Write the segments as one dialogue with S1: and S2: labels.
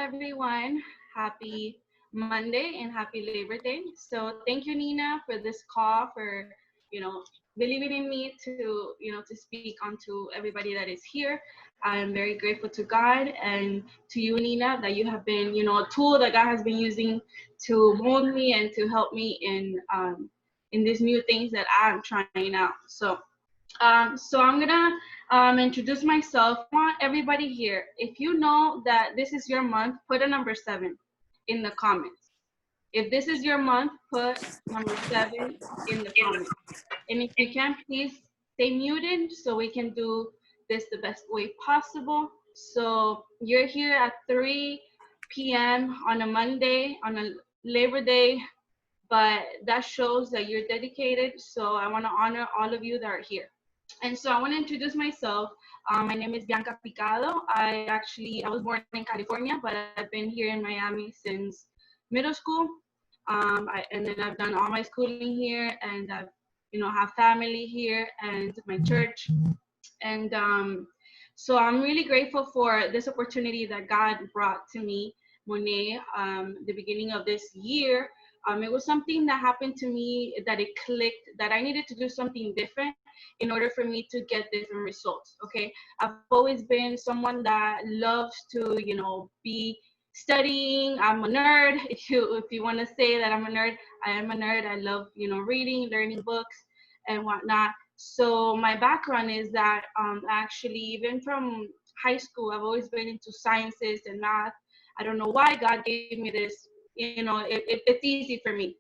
S1: everyone. Happy Monday and happy Labor Day. So thank you, Nina, for this call, for believing in me to speak onto everybody that is here. I am very grateful to God and to you, Nina, that you have been a tool that God has been using to mold me and to help me in these new things that I'm trying out. So I'm gonna introduce myself. I want everybody here. If you know that this is your month, put a number 7 in the comments. If this is your month, put number 7 in the comments. And if you can, please stay muted so we can do this the best way possible. So you're here at 3 p.m. on a Monday, on a Labor Day, but that shows that you're dedicated. So I want to honor all of you that are here. And so I want to introduce myself. My name is Bianca Picado. I was born in California, but I've been here in Miami since middle school. And then I've done all my schooling here, and I've have family here and my church. And so I'm really grateful for this opportunity that God brought to me, Monet, the beginning of this year. It was something that happened to me that it clicked that I needed to do something different in order for me to get different results. Okay, I've always been someone that loves to, be studying. I'm a nerd. If you want to say that I'm a nerd, I am a nerd. I love, reading, learning books, and whatnot. So my background is that actually, even from high school, I've always been into sciences and math. I don't know why God gave me this. It's easy for me,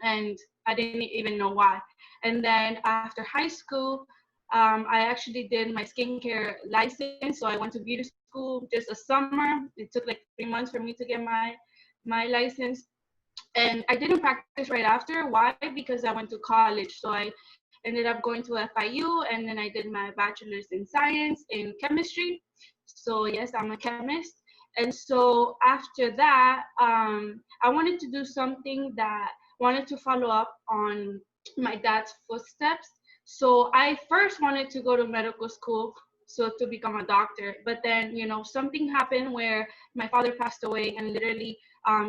S1: and I didn't even know why. And then after high school, I actually did my skincare license. So I went to beauty school just a summer. It took like 3 months for me to get my license, and I didn't practice right after. Why? Because I went to college. So I ended up going to FIU, and then I did my bachelor's in science in chemistry. So yes, I'm a chemist. And so after that, I wanted to do something that wanted to follow up on my dad's footsteps. So I first wanted to go to medical school, so to become a doctor. But then, something happened where my father passed away, and literally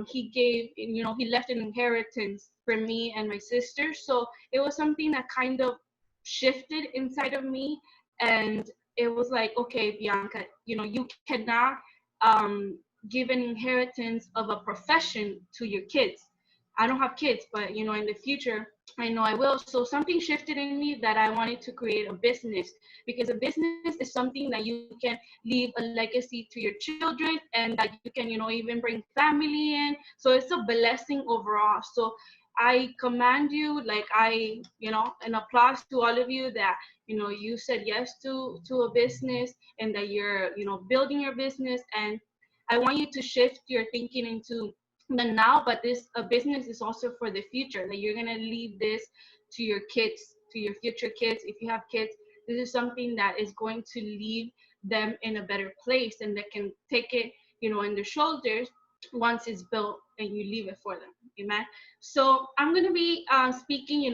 S1: he left an inheritance for me and my sister. So it was something that kind of shifted inside of me. And it was like, okay, Bianca, you cannot give an inheritance of a profession to your kids. I don't have kids, but in the future, I know I will. So something shifted in me that I wanted to create a business, because a business is something that you can leave a legacy to your children, and that you can, even bring family in. So it's a blessing overall. So I command you, like and applause to all of you that you said yes to a business, and that you're building your business. And I want you to shift your thinking into the now, but this a business is also for the future, that you're going to leave this to your kids, to your future kids. If you have kids, this is something that is going to leave them in a better place, and that can take it in their shoulders once it's built and you leave it for them. Amen. So I'm going to be speaking,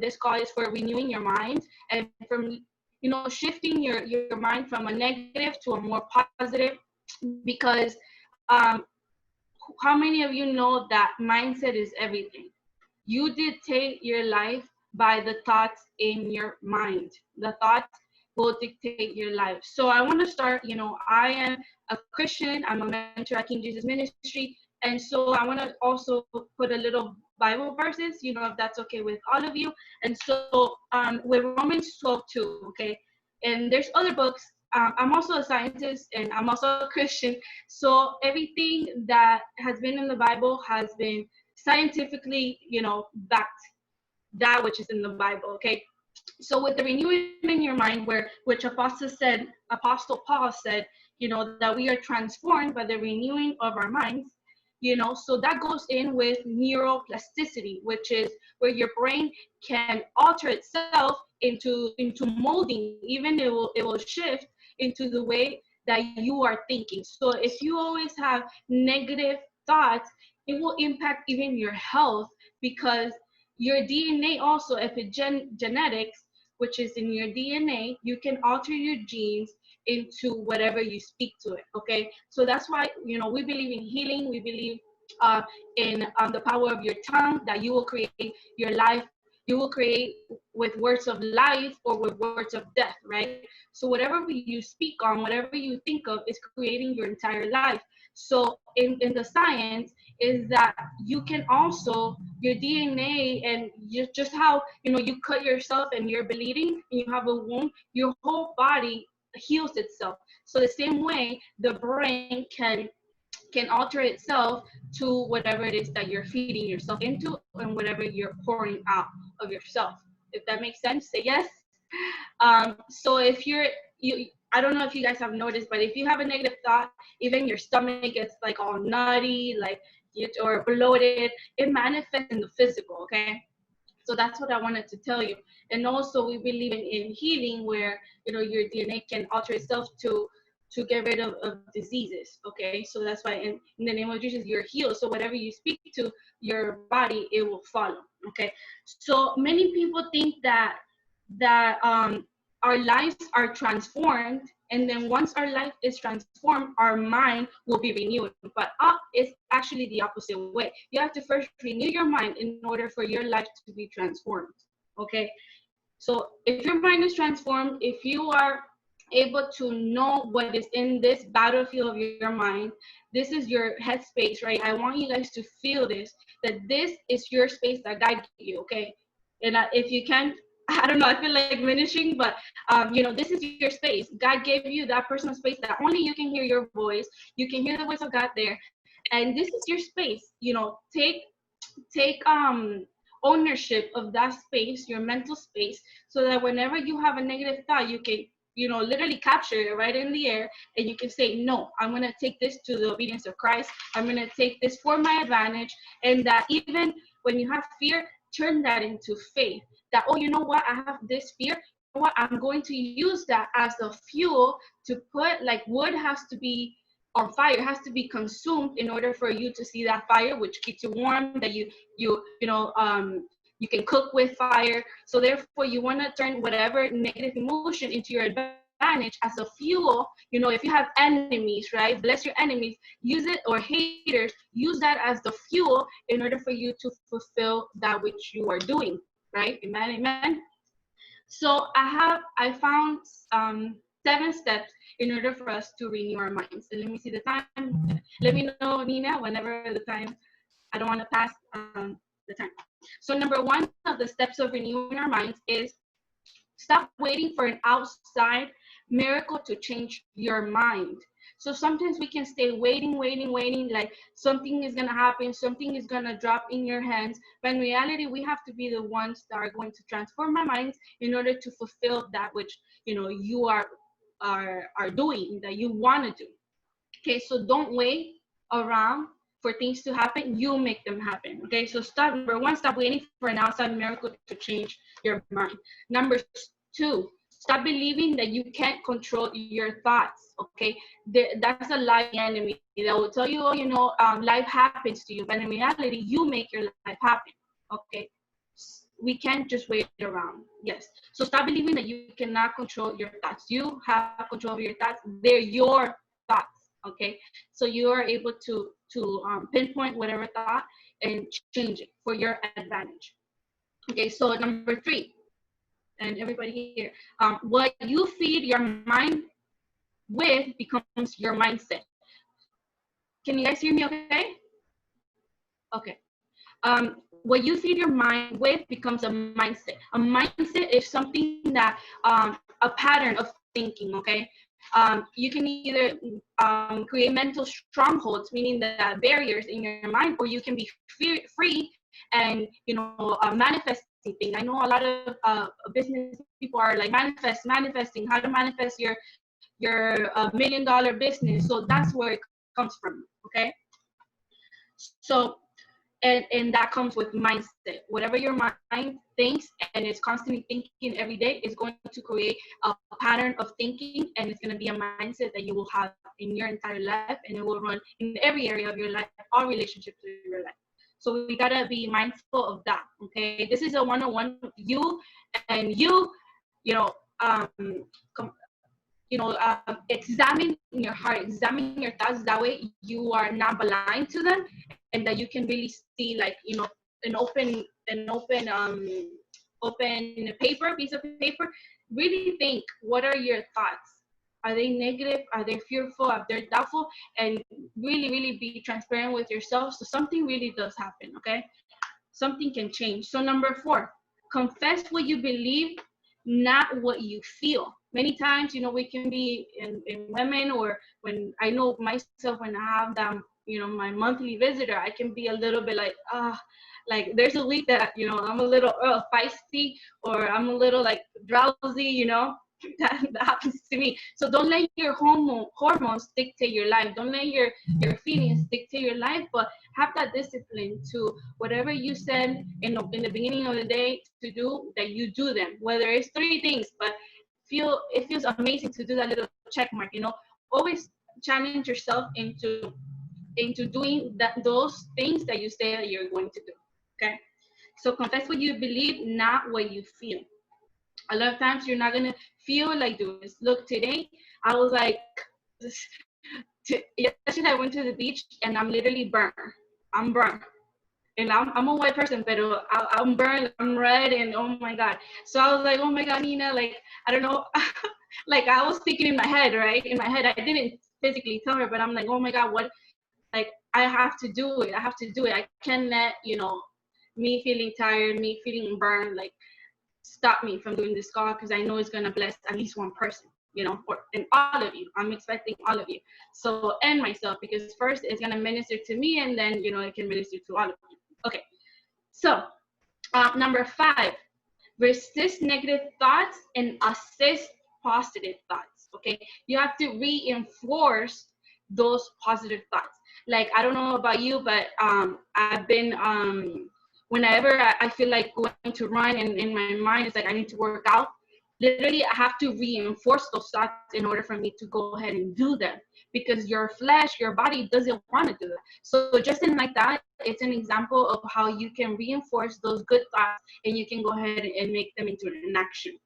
S1: this call is for renewing your mind, and from shifting your mind from a negative to a more positive. Because um, how many of you know that mindset is everything? You dictate your life by the thoughts in your mind. The thoughts will dictate your life. So I want to start, I am a Christian. I'm a mentor at King Jesus Ministry. And so I want to also put a little Bible verses, if that's okay with all of you. And so with Romans 12:2, okay? And there's other books. I'm also a scientist, and I'm also a Christian. So everything that has been in the Bible has been scientifically, backed, that which is in the Bible. Okay. So with the renewing in your mind, which Apostle Paul said, that we are transformed by the renewing of our minds. So that goes in with neuroplasticity, which is where your brain can alter itself into molding. Even it will shift into the way that you are thinking. So if you always have negative thoughts, it will impact even your health, because your DNA also, if it's genetics, which is in your DNA, you can alter your genes into whatever you speak to it. Okay, so that's why we believe in healing. We believe in the power of your tongue, that you will create your life. You will create with words of life or with words of death, right? So whatever you speak on, whatever you think of, is creating your entire life. So in the science is that you can also, your DNA, and just how you cut yourself and you're bleeding and you have a wound, your whole body heals itself. So the same way the brain can alter itself to whatever it is that you're feeding yourself into and whatever you're pouring out of yourself. If that makes sense, say yes. So if I don't know if you guys have noticed, but if you have a negative thought, even your stomach gets like all nutty, like or bloated, it manifests in the physical. Okay, so that's what I wanted to tell you. And also we believe in healing, where your DNA can alter itself to get rid of diseases. Okay, so that's why in the name of Jesus you're healed. So whatever you speak to your body, it will follow. Okay, so many people think that our lives are transformed, and then once our life is transformed, our mind will be renewed. But it's actually the opposite way. You have to first renew your mind in order for your life to be transformed. Okay, so if your mind is transformed, if you are able to know what is in this battlefield of your mind, this is your headspace, right? I want you guys to feel this, that this is your space that God gave you. Okay, and if you can, I don't know, I feel like ministering, but this is your space. God gave you that personal space that only you can hear your voice. You can hear the voice of God there, and this is your space. Take ownership of that space, your mental space, so that whenever you have a negative thought, you can literally capture it right in the air, and you can say, no, I'm going to take this to the obedience of Christ. I'm going to take this for my advantage. And that even when you have fear, turn that into faith, that, oh, you know what, I have this fear, you know what, I'm going to use that as a fuel to put, like wood has to be on fire, it has to be consumed in order for you to see that fire, which keeps you warm, that you can cook with fire. So therefore you want to turn whatever negative emotion into your advantage as a fuel. If you have enemies, right, bless your enemies, use it, or haters, use that as the fuel in order for you to fulfill that which you are doing, right? Amen, amen. So I found 7 steps in order for us to renew our minds. And let me see the time. Let me know, Nina, whenever the time. I don't want to pass the time. So number 1 of the steps of renewing our minds is stop waiting for an outside miracle to change your mind. So sometimes we can stay waiting, like something is going to happen, something is going to drop in your hands. But in reality, we have to be the ones that are going to transform our minds in order to fulfill that which, you are doing, that you want to do. Okay, so don't wait around for things to happen. You make them happen. Okay, so number 1, stop waiting for an outside miracle to change your mind. Number 2, stop believing that you can't control your thoughts. Okay, that's a lie, enemy that will tell you, oh, life happens to you, but in reality, you make your life happen. Okay, we can't just wait around. Yes, so stop believing that you cannot control your thoughts. You have control of your thoughts. They're your thoughts. Okay, so you are able to pinpoint whatever thought and change it for your advantage. Okay, so number 3, and everybody here, what you feed your mind with becomes your mindset. Can you guys hear me okay? Okay. What you feed your mind with becomes a mindset. A mindset is something that, a pattern of thinking, okay? You can either create mental strongholds, meaning that barriers in your mind, or you can be free and, manifesting things. I know a lot of business people are like manifesting, how to manifest your $1 million business. So that's where it comes from, okay? So, and that comes with mindset. Whatever your mind thinks and is constantly thinking every day is going to create a pattern of thinking, and it's going to be a mindset that you will have in your entire life, and it will run in every area of your life, all relationships in your life. So we got to be mindful of that, okay? This is a one-on-one, you and you you know, com- examine your heart, examine your thoughts. That way you are not blind to them, and that you can really see, like, an open paper, piece of paper. Really think, what are your thoughts? Are they negative? Are they fearful? Are they doubtful? And really be transparent with yourself, so something really does happen, okay? Something can change. So number 4, confess what you believe, not what you feel. Many times, we can be in women, or when I know myself, when I have them, my monthly visitor, I can be a little bit like, like there's a week that, I'm a little feisty, or I'm a little like drowsy, that happens to me. So don't let your hormones dictate your life. Don't let your feelings dictate your life, but have that discipline to whatever you said in the beginning of the day to do, that you do them. Whether it's 3 things, but it feels amazing to do that little check mark. Always challenge yourself into doing those things that you say that you're going to do. Okay. So confess what you believe, not what you feel. A lot of times you're not gonna feel like doing this. Look, today I was like, yesterday I went to the beach and I'm literally burned. I'm burned. And I'm a white person, but I'm burned, I'm red, and oh my God. So I was like, oh my God, Nina, like, I don't know. Like, I was thinking in my head, right? In my head, I didn't physically tell her, but I'm like, oh my God, what? Like, I have to do it. I have to do it. I can't let, me feeling tired, me feeling burned, like, stop me from doing this call, because I know it's going to bless at least one person, and all of you. I'm expecting all of you. So, and myself, because first it's going to minister to me, and then, it can minister to all of you. Okay. So, number 5, resist negative thoughts and assist positive thoughts. Okay. You have to reinforce those positive thoughts. Like, I don't know about you, but I've been, whenever I feel like going to run, and in my mind it's like I need to work out, literally I have to reinforce those thoughts in order for me to go ahead and do them, because your flesh, your body doesn't want to do that. So just in like that, it's an example of how you can reinforce those good thoughts, and you can go ahead and make them into an action.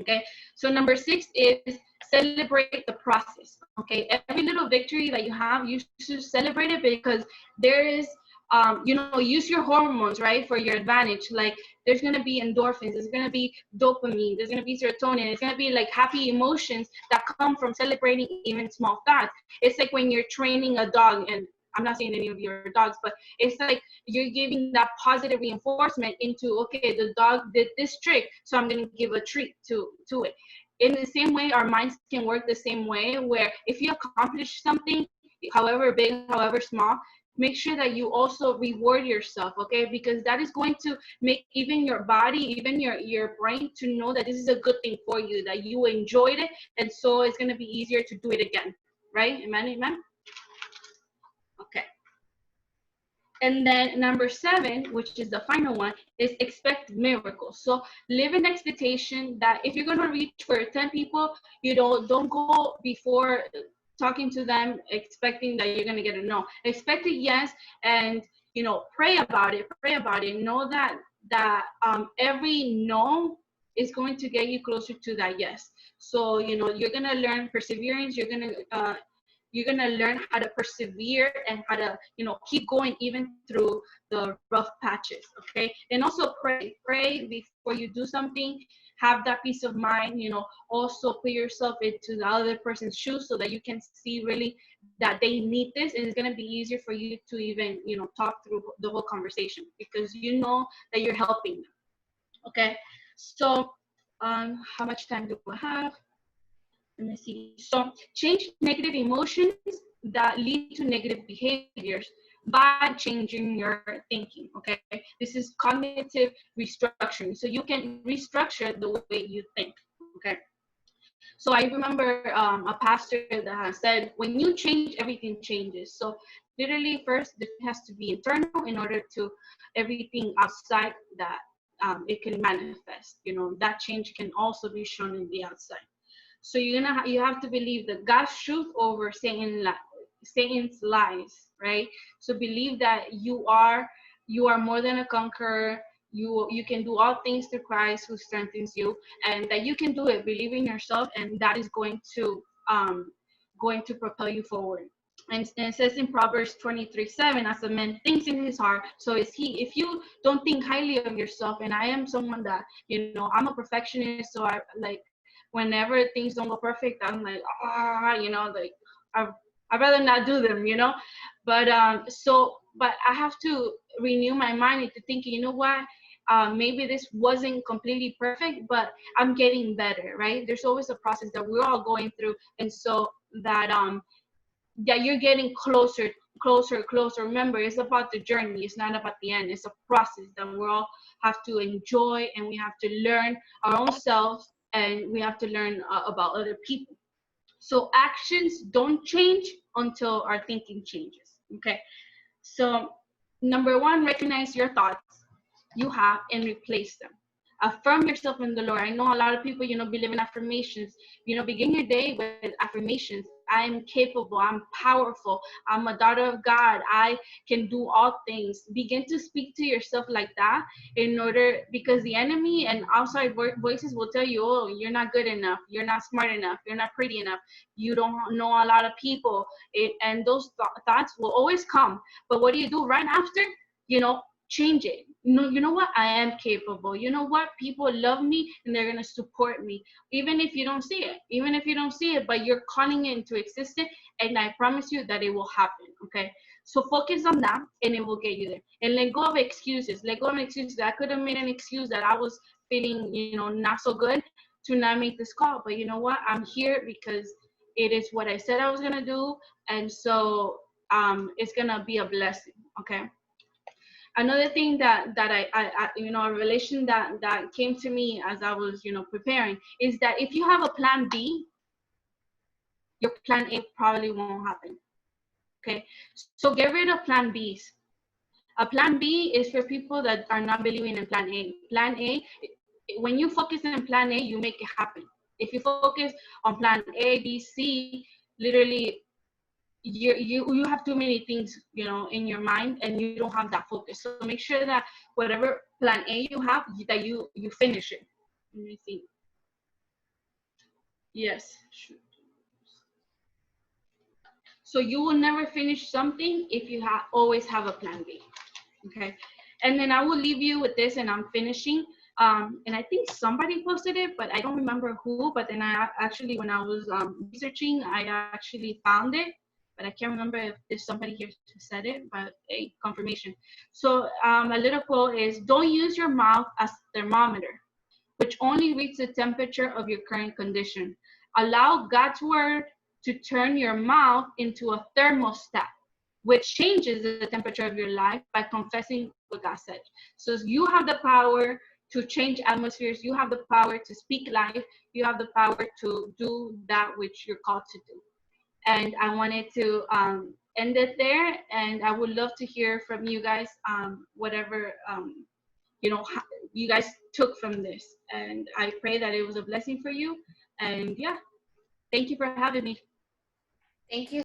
S1: Okay. So number 6 is celebrate the process. Okay. Every little victory that you have, you should celebrate it, because there is, use your hormones, right, for your advantage. Like, there's going to be endorphins, there's going to be dopamine, there's going to be serotonin, it's going to be like happy emotions that come from celebrating even small thoughts. It's like when you're training a dog, and I'm not saying any of your dogs, but it's like you're giving that positive reinforcement into, okay, the dog did this trick, so I'm going to give a treat to it. In the same way, our minds can work the same way, where if you accomplish something, however big, however small, make sure that you also reward yourself, okay? Because that is going to make even your body, even your brain, to know that this is a good thing for you, that you enjoyed it, and so it's going to be easier to do it again, right? Amen, amen. Okay. And then number 7, which is the final one, is expect miracles. So live in expectation that if you're going to reach for 10 people, don't go before talking to them expecting that you're going to get a no. Expect a yes, and pray about it. Know that every no is going to get you closer to that yes. So you're going to learn perseverance. You're going to learn how to persevere, and how to keep going even through the rough patches. Okay. And also pray before you do something. Have that peace of mind. Also put yourself into the other person's shoes, so that you can see really that they need this, and it's going to be easier for you to even talk through the whole conversation, because you know that you're helping them. Okay. So how much time do I have? Let me see. So change negative emotions that lead to negative behaviors by changing your thinking. Okay. This is cognitive restructuring. So you can restructure the way you think. Okay. So I remember a pastor that has said, when you change, everything changes. So literally, first, it has to be internal in order to everything outside that it can manifest. That change can also be shown in the outside. So you have to believe that God's truth over Satan's lies, right? So believe that you are more than a conqueror. you can do all things through Christ who strengthens you, and that you can do it. Believe in yourself, and that is going to propel you forward. And it says in Proverbs 23:7, as a man thinks in his heart, so is he. If you don't think highly of yourself, and I am someone that, I'm a perfectionist, so I like whenever things don't go perfect, I'm like, like I I'd rather not do them, but I have to renew my mind into thinking, you know what? Maybe this wasn't completely perfect, but I'm getting better, right? There's always a process that we're all going through, and so that you're getting closer. Remember, it's about the journey. It's not about the end. It's a process that we all have to enjoy, and we have to learn our own selves, and we have to learn about other people. So actions don't change until our thinking changes. Okay. So number one, recognize your thoughts you have and replace them. Affirm yourself in the Lord. I know a lot of people, believe in affirmations. Begin your day with affirmations. I am capable. I'm powerful. I'm a daughter of God. I can do all things. Begin to speak to yourself like that because the enemy and outside voices will tell you, oh, you're not good enough. You're not smart enough. You're not pretty enough. You don't know a lot of people. And those thoughts will always come. But what do you do right after? Change it. No, you know what? I am capable. You know what? People love me and they're gonna support me, even if you don't see it. Even if you don't see it, but you're calling it into existence, and I promise you that it will happen. Okay. So focus on that, and it will get you there. And let go of excuses. Let go of excuses. I could have made an excuse that I was feeling, not so good to not make this call. But you know what? I'm here because it is what I said I was gonna do, and so it's gonna be a blessing. Okay. Another thing that a revelation that came to me as I was preparing is that if you have a plan B, your plan A probably won't happen. Okay, so get rid of plan B's. A plan B is for people that are not believing in plan A. Plan A, when you focus on plan A, you make it happen. If you focus on plan A, B, C, literally you have too many things in your mind, and you don't have that focus. So make sure that whatever plan A you have, that you finish it. Let me see. Yes. So you will never finish something if you always have a plan B. Okay. And then I will leave you with this, and I'm finishing. And I think somebody posted it, but I don't remember who. But then I actually, when I was researching, I actually found it, but I can't remember if somebody here said it, but a confirmation. So a little quote is, don't use your mouth as thermometer, which only reads the temperature of your current condition. Allow God's word to turn your mouth into a thermostat, which changes the temperature of your life by confessing what God said. So you have the power to change atmospheres. You have the power to speak life. You have the power to do that which you're called to do. And I wanted to end it there. And I would love to hear from you guys, whatever you know you guys took from this. And I pray that it was a blessing for you. And yeah, thank you for having me.
S2: Thank you